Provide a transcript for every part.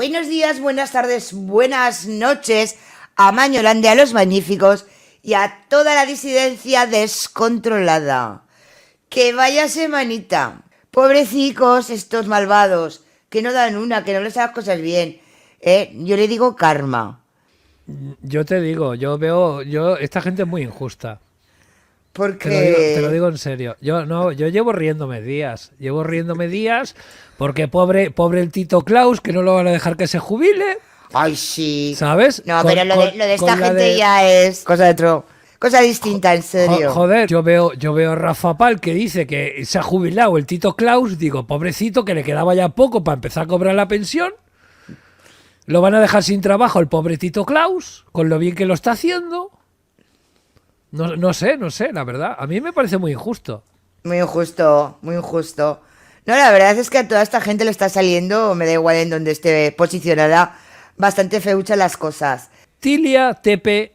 Buenos días, buenas tardes, buenas noches a Mañolán de a los Magníficos y a toda la disidencia descontrolada. Que vaya semanita. Pobrecicos estos malvados, que no dan una, que no les hagan las cosas bien. Yo le digo karma. Yo te digo, esta gente es muy injusta. Porque... Te lo digo en serio. Yo llevo riéndome días. Porque pobre el Tito Klaus, que no lo van a dejar que se jubile. Ay, sí. ¿Sabes? No, pero lo de esta gente ya es cosa distinta, en serio. Joder, yo veo a Rafa Pal que dice que se ha jubilado el Tito Klaus. Digo, pobrecito, que le quedaba ya poco para empezar a cobrar la pensión. Lo van a dejar sin trabajo el pobre Tito Klaus, con lo bien que lo está haciendo. No sé, la verdad. A mí me parece muy injusto. Muy injusto, muy injusto. No, la verdad es que a toda esta gente le está saliendo, me da igual en donde esté posicionada, bastante feucha las cosas. Tilia Tepe,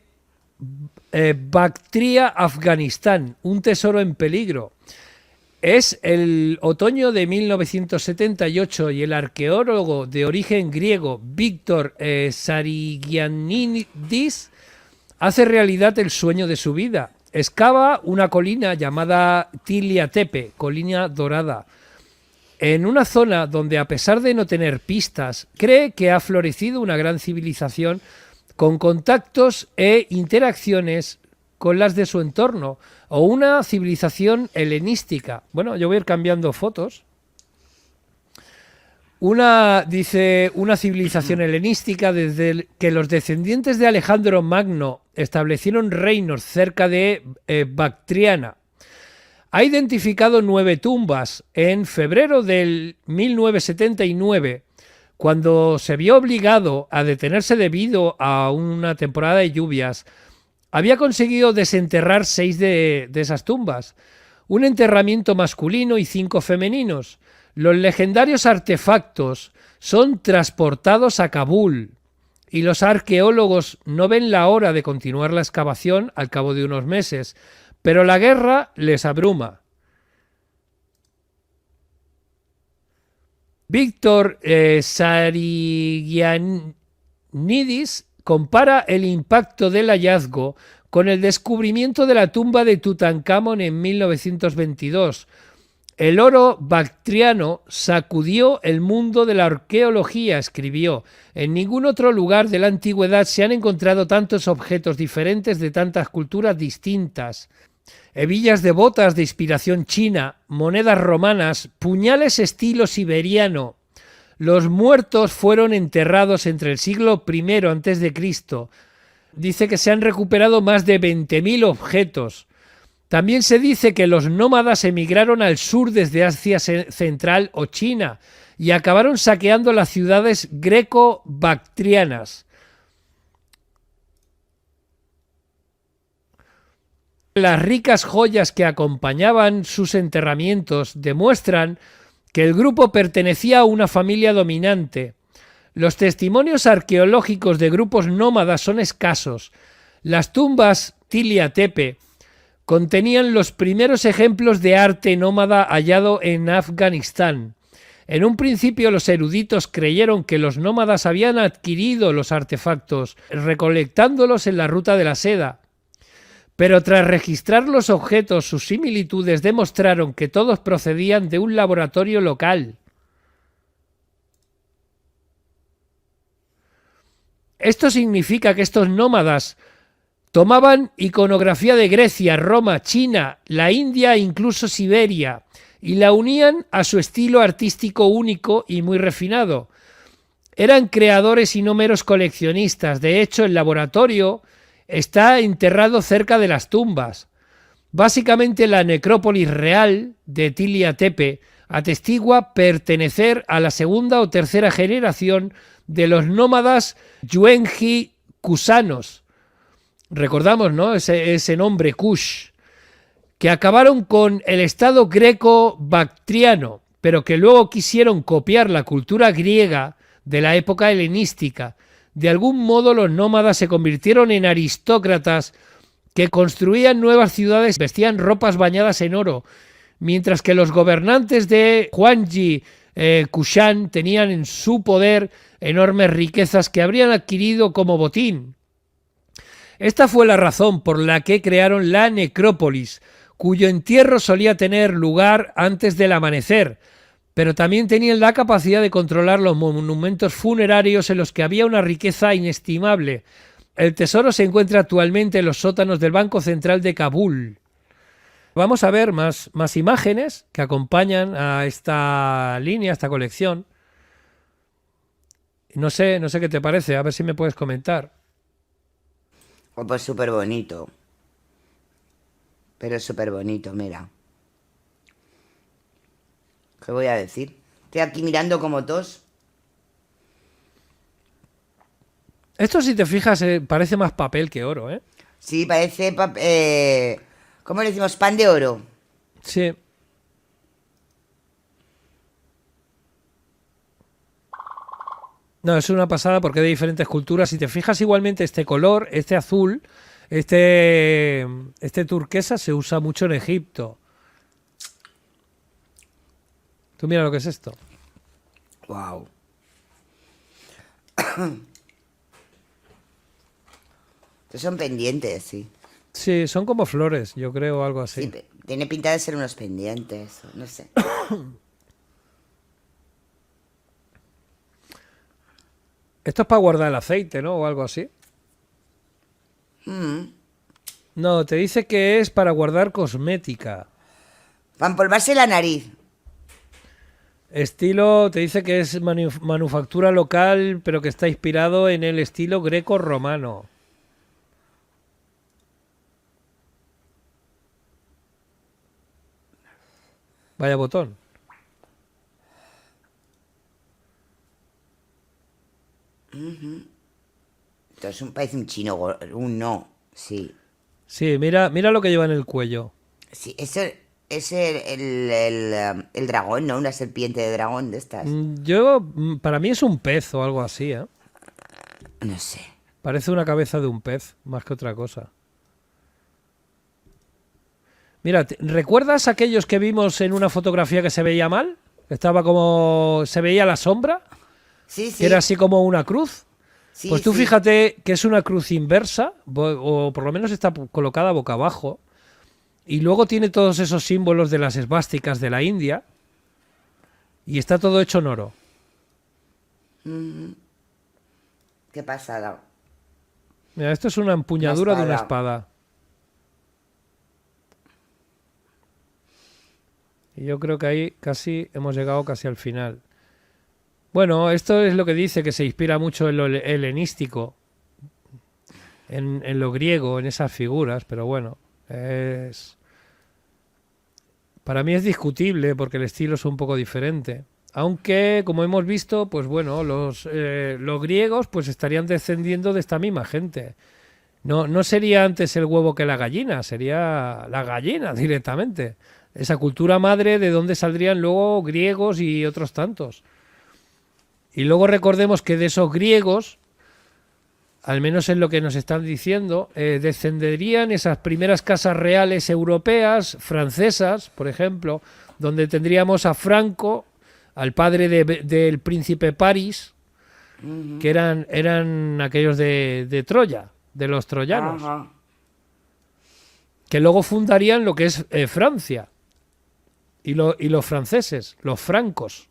Bactria, Afganistán, un tesoro en peligro. Es el otoño de 1978 y el arqueólogo de origen griego Víctor Sarigiannidis hace realidad el sueño de su vida. Excava una colina llamada Tilia Tepe, colina dorada, en una zona donde, a pesar de no tener pistas, cree que ha florecido una gran civilización con contactos e interacciones con las de su entorno, o una civilización helenística. Bueno, yo voy a ir cambiando fotos. Dice una civilización helenística desde que los descendientes de Alejandro Magno establecieron reinos cerca de Bactriana. Ha identificado 9 tumbas. En febrero del 1979, cuando se vio obligado a detenerse debido a una temporada de lluvias, había conseguido desenterrar 6 de esas tumbas, un enterramiento masculino y 5 femeninos. Los legendarios artefactos son transportados a Kabul y los arqueólogos no ven la hora de continuar la excavación al cabo de unos meses, pero la guerra les abruma. Víctor Sarigiannidis compara el impacto del hallazgo con el descubrimiento de la tumba de Tutankamón en 1922. El oro bactriano sacudió el mundo de la arqueología, escribió. En ningún otro lugar de la antigüedad se han encontrado tantos objetos diferentes de tantas culturas distintas. Hebillas de botas de inspiración china, monedas romanas, puñales estilo siberiano. Los muertos fueron enterrados entre el siglo I a.C. Dice que se han recuperado más de 20.000 objetos. También se dice que los nómadas emigraron al sur desde Asia Central o China y acabaron saqueando las ciudades greco-bactrianas. Las ricas joyas que acompañaban sus enterramientos demuestran que el grupo pertenecía a una familia dominante. Los testimonios arqueológicos de grupos nómadas son escasos. Las tumbas Tilia Tepe contenían los primeros ejemplos de arte nómada hallado en Afganistán. En un principio los eruditos creyeron que los nómadas habían adquirido los artefactos, recolectándolos en la ruta de la seda. Pero tras registrar los objetos, sus similitudes demostraron que todos procedían de un laboratorio local. Esto significa que estos nómadas tomaban iconografía de Grecia, Roma, China, la India e incluso Siberia, y la unían a su estilo artístico único y muy refinado. Eran creadores y no meros coleccionistas. De hecho, el laboratorio está enterrado cerca de las tumbas. Básicamente, la necrópolis real de Tilia Tepe atestigua pertenecer a la segunda o tercera generación de los nómadas Yuen-ji Kusanos. Recordamos, ¿no? Ese nombre, Kush, que acabaron con el estado greco-bactriano, pero que luego quisieron copiar la cultura griega de la época helenística. De algún modo los nómadas se convirtieron en aristócratas que construían nuevas ciudades, vestían ropas bañadas en oro, mientras que los gobernantes de Huangji, Kushan tenían en su poder enormes riquezas que habrían adquirido como botín. Esta fue la razón por la que crearon la necrópolis, cuyo entierro solía tener lugar antes del amanecer, pero también tenían la capacidad de controlar los monumentos funerarios en los que había una riqueza inestimable. El tesoro se encuentra actualmente en los sótanos del Banco Central de Kabul. Vamos a ver más imágenes que acompañan a esta línea, a esta colección. No sé qué te parece, a ver si me puedes comentar. Pues súper bonito. Pero súper bonito, mira. ¿Qué voy a decir? Estoy aquí mirando como tos. Esto, si te fijas, parece más papel que oro, ¿eh? Sí, parece... ¿Cómo le decimos? Pan de oro. Sí. No, es una pasada porque hay de diferentes culturas. Si te fijas, igualmente este color, este azul, este turquesa se usa mucho en Egipto. Tú mira lo que es esto. Wow. Estos son pendientes, sí. Sí, son como flores, yo creo, algo así. Sí, tiene pinta de ser unos pendientes, no sé. Esto es para guardar el aceite, ¿no? O algo así. No, te dice que es para guardar cosmética. Para empolvarse la nariz. Estilo, te dice que es manufactura local, pero que está inspirado en el estilo greco-romano. Vaya botón. Entonces parece un chino, no, sí. Sí, mira lo que lleva en el cuello. Sí, eso es el dragón, ¿no? Una serpiente de dragón de estas. Para mí es un pez o algo así, ¿eh? No sé. Parece una cabeza de un pez, más que otra cosa. Mira, ¿recuerdas aquellos que vimos en una fotografía que se veía mal? Estaba como... se veía la sombra. Sí, sí. Que era así como una cruz. Sí, Pues tú sí. fíjate que es una cruz inversa, o por lo menos está colocada boca abajo. Y luego tiene todos esos símbolos de las esvásticas de la India. Y está todo hecho en oro. Qué pasada. Mira, esto es una empuñadura Una de una espada. espada. Y yo creo que ahí casi hemos llegado casi al final. Bueno, esto es lo que dice, que se inspira mucho en lo helenístico, en lo griego, en esas figuras, pero bueno, para mí es discutible porque el estilo es un poco diferente. Aunque, como hemos visto, pues bueno, los griegos pues estarían descendiendo de esta misma gente. No sería antes el huevo que la gallina, sería la gallina directamente. Esa cultura madre de donde saldrían luego griegos y otros tantos. Y luego recordemos que de esos griegos, al menos en lo que nos están diciendo, descenderían esas primeras casas reales europeas, francesas, por ejemplo, donde tendríamos a Franco, al padre del príncipe París, que eran aquellos de Troya, de los troyanos, Ajá. que luego fundarían lo que es Francia, y los franceses, los francos.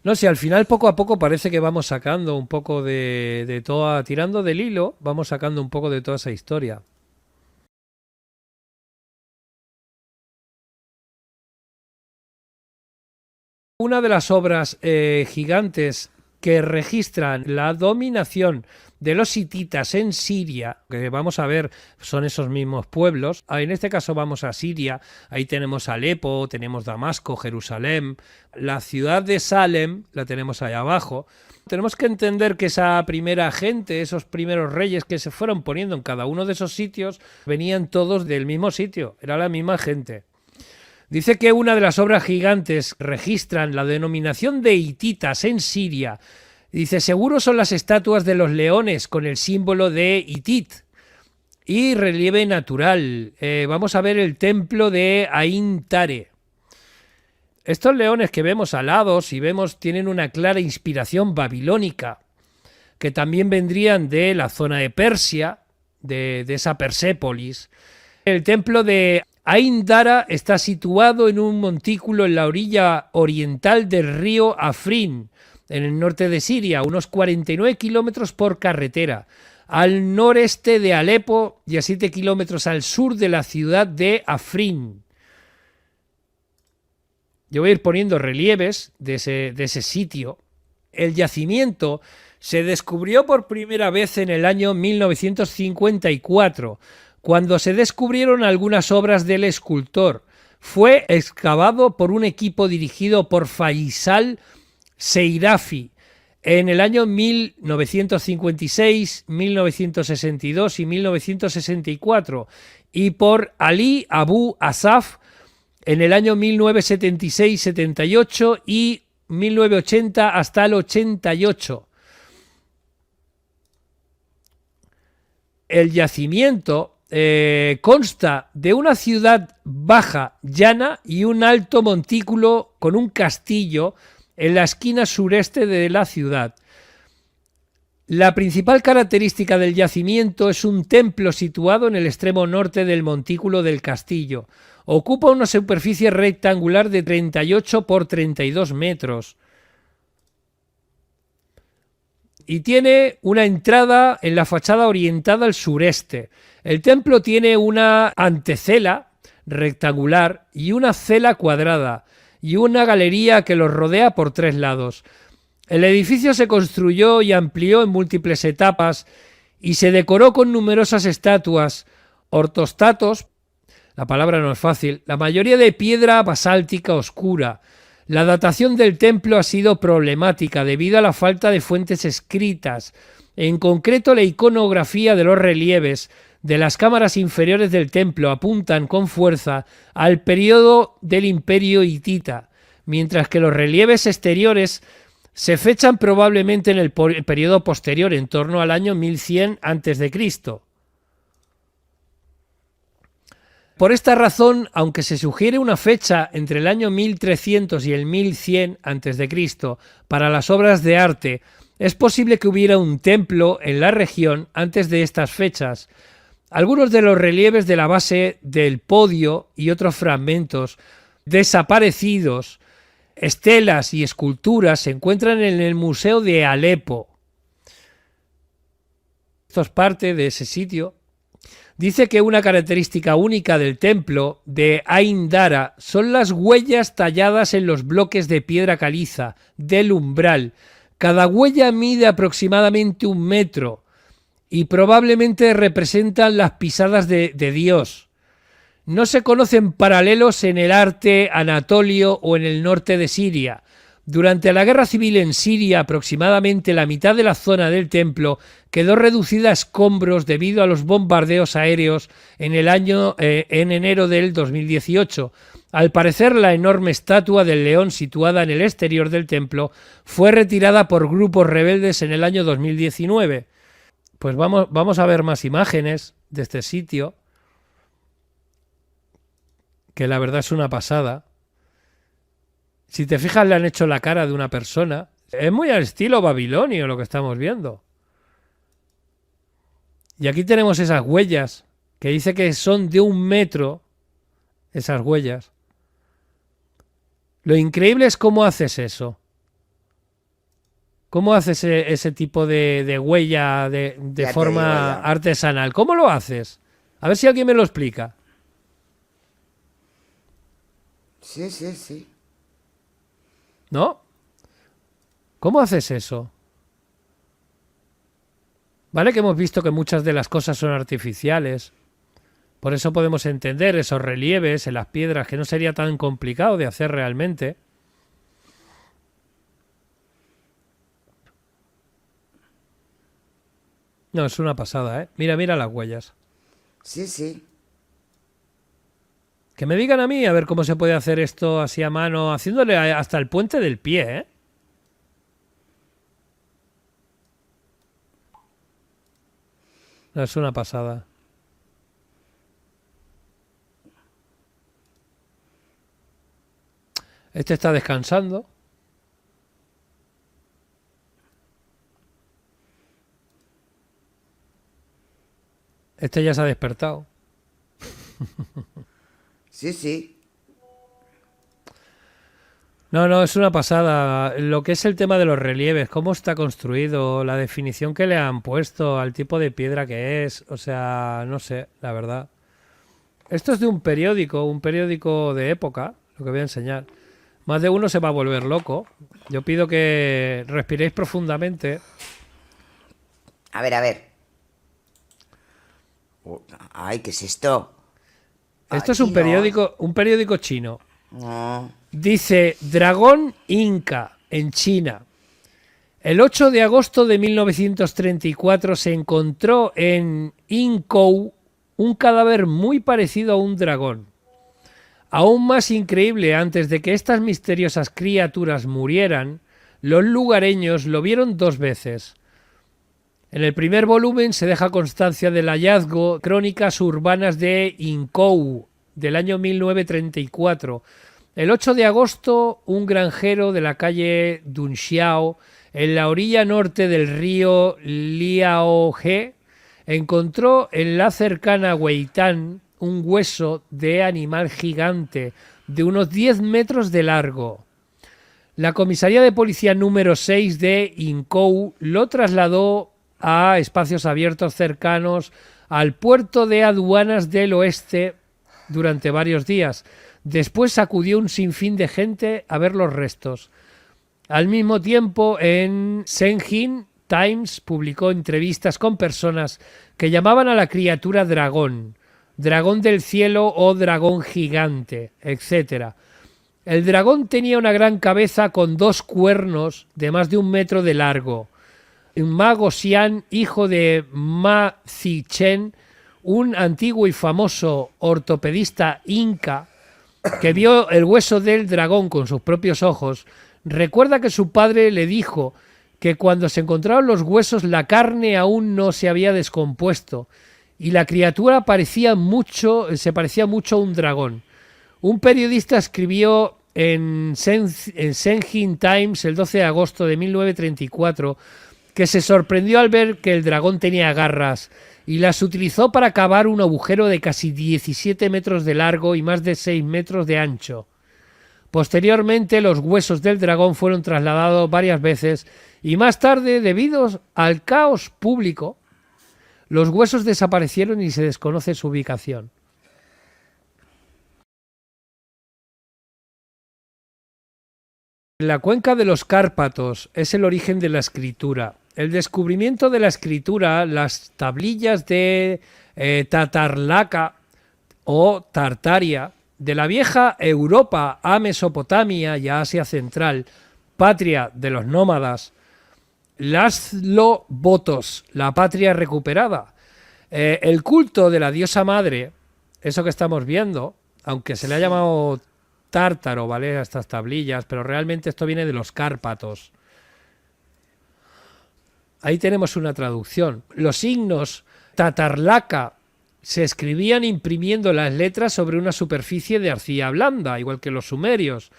No sé, al final poco a poco parece que vamos sacando un poco de toda, tirando del hilo, vamos sacando un poco de toda esa historia. Una de las obras gigantes que registran la dominación de los hititas en Siria, que vamos a ver son esos mismos pueblos. En este caso vamos a Siria, ahí tenemos Alepo, tenemos Damasco, Jerusalén, la ciudad de Salem la tenemos ahí abajo. Tenemos que entender que esa primera gente, esos primeros reyes que se fueron poniendo en cada uno de esos sitios, venían todos del mismo sitio, era la misma gente. Dice que una de las obras gigantes registran la denominación de hititas en Siria. Dice, seguro son las estatuas de los leones con el símbolo de Hitit. y relieve natural. Vamos a ver el templo de Ain Tare. Estos leones que vemos alados y vemos tienen una clara inspiración babilónica, que también vendrían de la zona de Persia, de esa Persépolis. El templo de Ain Dara está situado en un montículo en la orilla oriental del río Afrin, en el norte de Siria, a unos 49 kilómetros por carretera, al noreste de Alepo y a 7 kilómetros al sur de la ciudad de Afrin. Yo voy a ir poniendo relieves de ese sitio. El yacimiento se descubrió por primera vez en el año 1954, cuando se descubrieron algunas obras del escultor. Fue excavado por un equipo dirigido por Faisal Seirafi en el año 1956, 1962 y 1964 y por Ali Abu Asaf en el año 1976-78 y 1980 hasta el 88. El yacimiento consta de una ciudad baja, llana y un alto montículo con un castillo en la esquina sureste de la ciudad. La principal característica del yacimiento es un templo situado en el extremo norte del montículo del castillo. Ocupa una superficie rectangular de 38 por 32 metros. Y tiene una entrada en la fachada orientada al sureste. El templo tiene una antecela rectangular y una cela cuadrada y una galería que los rodea por 3 lados. El edificio se construyó y amplió en múltiples etapas y se decoró con numerosas estatuas, ortostatos, la palabra no es fácil, la mayoría de piedra basáltica oscura. La datación del templo ha sido problemática debido a la falta de fuentes escritas, en concreto la iconografía de los relieves de las cámaras inferiores del templo apuntan con fuerza al periodo del Imperio hitita, mientras que los relieves exteriores se fechan probablemente en el periodo posterior, en torno al año 1100 a.C. Por esta razón, aunque se sugiere una fecha entre el año 1300 y el 1100 a.C. para las obras de arte, es posible que hubiera un templo en la región antes de estas fechas. Algunos de los relieves de la base del podio y otros fragmentos desaparecidos, estelas y esculturas se encuentran en el Museo de Alepo. Esto es parte de ese sitio. Dice que una característica única del templo de Ain Dara son las huellas talladas en los bloques de piedra caliza del umbral. Cada huella mide aproximadamente 1 metro y probablemente representan las pisadas de Dios. No se conocen paralelos en el arte anatolio o en el norte de Siria. Durante la guerra civil en Siria, aproximadamente la mitad de la zona del templo quedó reducida a escombros debido a los bombardeos aéreos en enero del 2018. Al parecer, la enorme estatua del león situada en el exterior del templo fue retirada por grupos rebeldes en el año 2019. Pues vamos a ver más imágenes de este sitio, que la verdad es una pasada. Si te fijas, le han hecho la cara de una persona. Es muy al estilo babilonio lo que estamos viendo. Y aquí tenemos esas huellas, que dice que son de 1 metro, esas huellas. Lo increíble es cómo haces eso. ¿Cómo haces ese tipo de huella de forma artesanal? ¿Cómo lo haces? A ver si alguien me lo explica. Sí. ¿No? ¿Cómo haces eso? Vale que hemos visto que muchas de las cosas son artificiales. Por eso podemos entender esos relieves en las piedras, que no sería tan complicado de hacer realmente. No, es una pasada, ¿eh? Mira las huellas. Sí. Que me digan a mí a ver cómo se puede hacer esto así a mano, haciéndole hasta el puente del pie, ¿eh? No, es una pasada. Este está descansando. Este ya se ha despertado. Sí, sí. No, es una pasada. Lo que es el tema de los relieves, cómo está construido, la definición que le han puesto al tipo de piedra que es. O sea, no sé, la verdad. Esto es de un periódico de época, lo que voy a enseñar. Más de uno se va a volver loco. Yo pido que respiréis profundamente. A ver, a ver. Ay, ¿qué es esto? Esto es Aquí no. un periódico chino. No. Dice Dragón Inca en China. El 8 de agosto de 1934 se encontró en Inkou un cadáver muy parecido a un dragón. Aún más increíble, antes de que estas misteriosas criaturas murieran, los lugareños lo vieron 2 veces. En el primer volumen se deja constancia del hallazgo Crónicas urbanas de Inkou, del año 1934. El 8 de agosto, un granjero de la calle Dunxiao, en la orilla norte del río Liaohe, encontró en la cercana Weitán un hueso de animal gigante de unos 10 metros de largo. La comisaría de policía número 6 de Inkou lo trasladó a espacios abiertos cercanos al puerto de aduanas del oeste durante varios días. Después acudió un sinfín de gente a ver los restos. Al mismo tiempo, en Shenzhen Times publicó entrevistas con personas que llamaban a la criatura dragón, dragón del cielo o dragón gigante, etc. El dragón tenía una gran cabeza con 2 cuernos de más de 1 metro de largo. Ma Gosian, hijo de Ma Zichen, un antiguo y famoso ortopedista inca, que vio el hueso del dragón con sus propios ojos, recuerda que su padre le dijo que cuando se encontraron los huesos la carne aún no se había descompuesto y la criatura se parecía mucho a un dragón. Un periodista escribió en Shenzhen Times el 12 de agosto de 1934 que se sorprendió al ver que el dragón tenía garras y las utilizó para cavar un agujero de casi 17 metros de largo y más de 6 metros de ancho. Posteriormente, los huesos del dragón fueron trasladados varias veces y más tarde, debido al caos público, los huesos desaparecieron y se desconoce su ubicación. La cuenca de los Cárpatos es el origen de la escritura. El descubrimiento de la escritura, las tablillas de Tatarlaca o Tartaria, de la vieja Europa a Mesopotamia y a Asia Central, patria de los nómadas, Laszlo Botos, la patria recuperada, el culto de la diosa madre, eso que estamos viendo, aunque se le ha llamado tártaro, ¿vale?, a estas tablillas, pero realmente esto viene de los Cárpatos. Ahí tenemos una traducción. Los signos Tatarlaca se escribían imprimiendo las letras sobre una superficie de arcilla blanda, igual que los sumerios,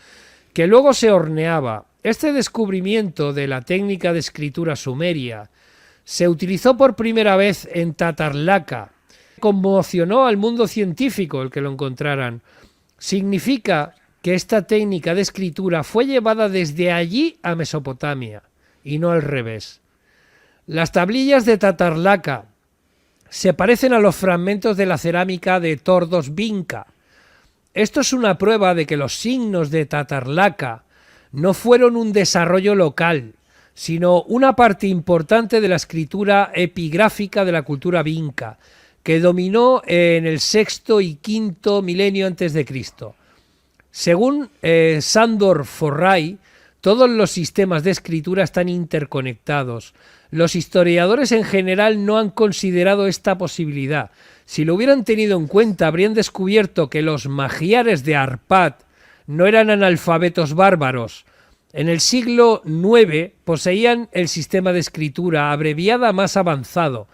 que luego se horneaba. Este descubrimiento de la técnica de escritura sumeria se utilizó por primera vez en Tatarlaca. Conmocionó al mundo científico el que lo encontraran. Significa que esta técnica de escritura fue llevada desde allí a Mesopotamia, y no al revés. Las tablillas de Tatarlaca se parecen a los fragmentos de la cerámica de Tordos Vinca. Esto es una prueba de que los signos de Tatarlaca no fueron un desarrollo local, sino una parte importante de la escritura epigráfica de la cultura vinca, que dominó en el sexto y quinto milenio antes de Cristo. Según Sándor Forray, todos los sistemas de escritura están interconectados. Los historiadores en general no han considerado esta posibilidad. Si lo hubieran tenido en cuenta, habrían descubierto que los magiares de Arpad no eran analfabetos bárbaros. En el siglo IX poseían el sistema de escritura abreviada más avanzado,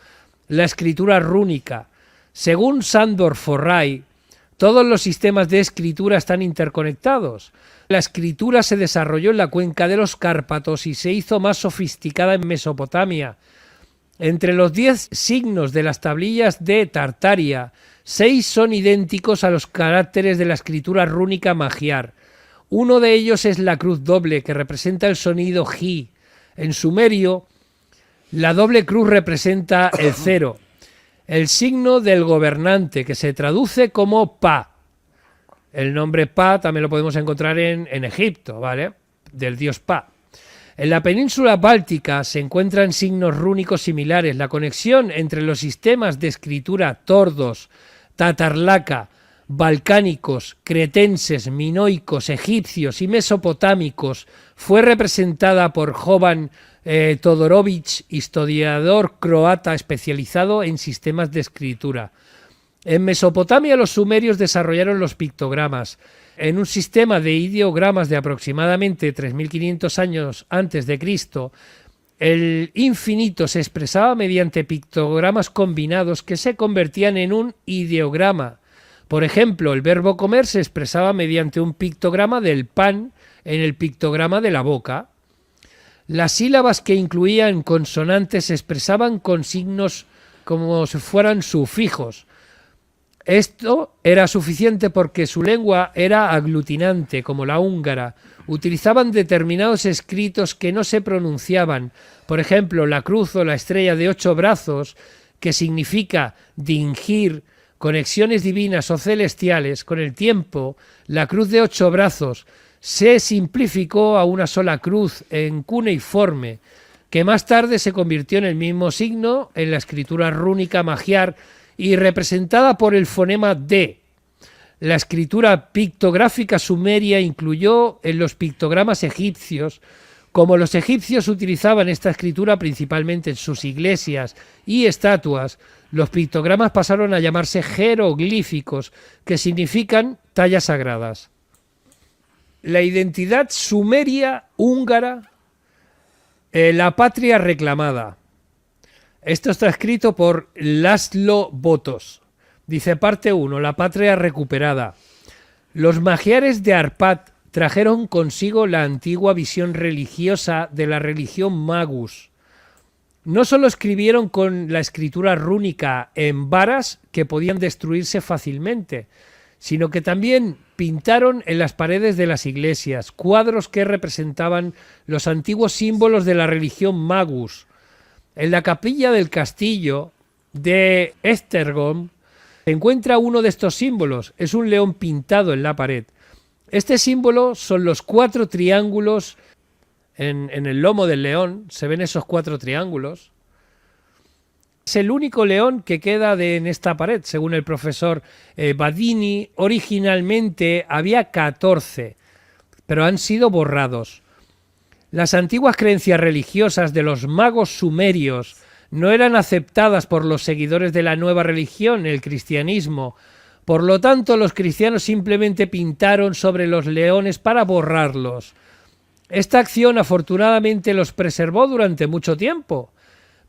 la escritura rúnica. Según Sándor Forray, Todos los sistemas de escritura están interconectados. La escritura se desarrolló en la cuenca de los Cárpatos y se hizo más sofisticada en Mesopotamia. Entre los 10 signos de las tablillas de Tartaria, 6 son idénticos a los caracteres de la escritura rúnica magiar. Uno de ellos es la cruz doble, que representa el sonido ji. En sumerio, la doble cruz representa el 0, el signo del gobernante, que se traduce como Pa. El nombre Pa también lo podemos encontrar en Egipto, ¿vale? Del dios Pa. En la península báltica se encuentran signos rúnicos similares. La conexión entre los sistemas de escritura tordos, tatarlaca, balcánicos, cretenses, minoicos, egipcios y mesopotámicos fue representada por Jovan Todorović, historiador croata especializado en sistemas de escritura. En Mesopotamia los sumerios desarrollaron los pictogramas. En un sistema de ideogramas de aproximadamente 3.500 años antes de Cristo, el infinito se expresaba mediante pictogramas combinados que se convertían en un ideograma. Por ejemplo, el verbo comer se expresaba mediante un pictograma del pan en el pictograma de la boca. Las sílabas que incluían consonantes se expresaban con signos como si fueran sufijos. Esto era suficiente porque su lengua era aglutinante, como la húngara. Utilizaban determinados escritos que no se pronunciaban. Por ejemplo, la cruz o la estrella de 8 brazos, que significa dingir, conexiones divinas o celestiales. Con el tiempo, la cruz de 8 brazos se simplificó a una sola cruz en cuneiforme, que más tarde se convirtió en el mismo signo en la escritura rúnica magiar y representada por el fonema D. La escritura pictográfica sumeria incluyó en los pictogramas egipcios. Como los egipcios utilizaban esta escritura principalmente en sus iglesias y estatuas, los pictogramas pasaron a llamarse jeroglíficos, que significan tallas sagradas. La identidad sumeria húngara, la patria reclamada. Esto está escrito por Laszlo Botos. Dice parte 1, la patria recuperada. Los magiares de Arpad trajeron consigo la antigua visión religiosa de la religión Magus. No solo escribieron con la escritura rúnica en varas que podían destruirse fácilmente, sino que también pintaron en las paredes de las iglesias cuadros que representaban los antiguos símbolos de la religión Magus. En la capilla del castillo de Esztergom se encuentra uno de estos símbolos. Es un león pintado en la pared. Este símbolo son los 4 triángulos en el lomo del león. Se ven esos 4 triángulos. Es el único león que queda en esta pared, según el profesor Badini. Originalmente había 14, pero han sido borrados. Las antiguas creencias religiosas de los magos sumerios no eran aceptadas por los seguidores de la nueva religión, el cristianismo. Por lo tanto, los cristianos simplemente pintaron sobre los leones para borrarlos. Esta acción afortunadamente los preservó durante mucho tiempo,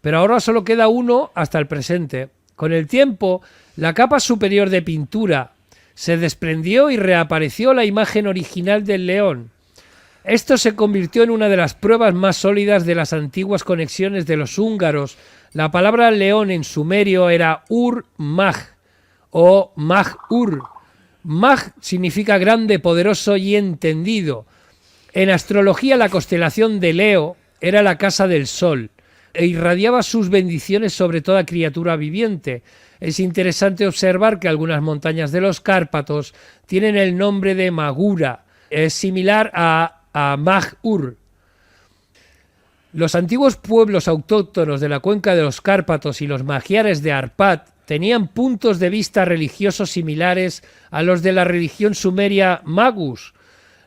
pero ahora solo queda uno hasta el presente. Con el tiempo, la capa superior de pintura se desprendió y reapareció la imagen original del león. Esto se convirtió en una de las pruebas más sólidas de las antiguas conexiones de los húngaros. La palabra león en sumerio era Ur-Mag o Mag-Ur. Mag significa grande, poderoso y entendido. En astrología, la constelación de Leo era la casa del sol e irradiaba sus bendiciones sobre toda criatura viviente. Es interesante observar que algunas montañas de los Cárpatos tienen el nombre de Magura. Es similar a Mag-Ur. Los antiguos pueblos autóctonos de la cuenca de los Cárpatos y los magiares de Arpad tenían puntos de vista religiosos similares a los de la religión sumeria Magus.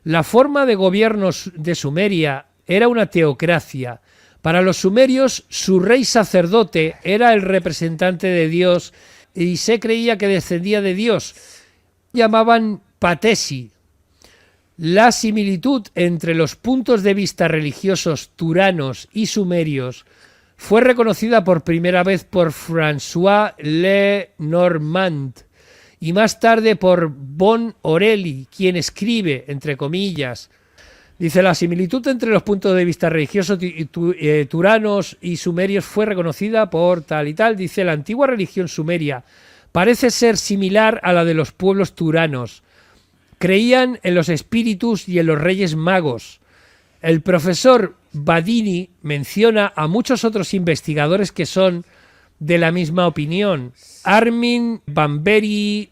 La forma de gobierno de Sumeria era una teocracia. Para los sumerios, su rey sacerdote era el representante de Dios y se creía que descendía de Dios. Llamaban Patesi. La similitud entre los puntos de vista religiosos turanos y sumerios fue reconocida por primera vez por François Lenormand y más tarde por Bon Orelli, quien escribe, entre comillas, dice: la similitud entre los puntos de vista religiosos turanos y sumerios fue reconocida por tal y tal. Dice: la antigua religión sumeria parece ser similar a la de los pueblos turanos. Creían en los espíritus y en los reyes magos. El profesor Badini menciona a muchos otros investigadores que son de la misma opinión: Armin van Bury,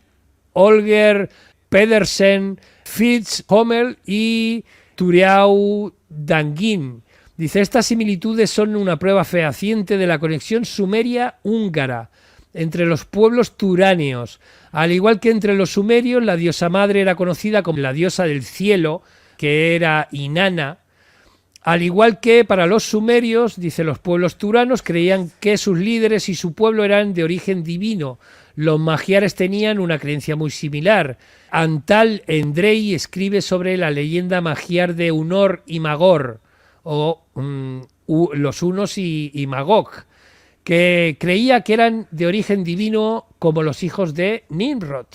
Holger Pedersen, Fritz Hommel y Turiau Dangin. Dice: estas similitudes son una prueba fehaciente de la conexión sumeria-húngara entre los pueblos turáneos. Al igual que entre los sumerios, la diosa madre era conocida como la diosa del cielo, que era Inanna. Al igual que para los sumerios, dice, los pueblos turanos creían que sus líderes y su pueblo eran de origen divino. Los magiares tenían una creencia muy similar. Antal Endrei escribe sobre la leyenda magiar de Unor y Magor, o los Unos y Magog, que creía que eran de origen divino como los hijos de Nimrod.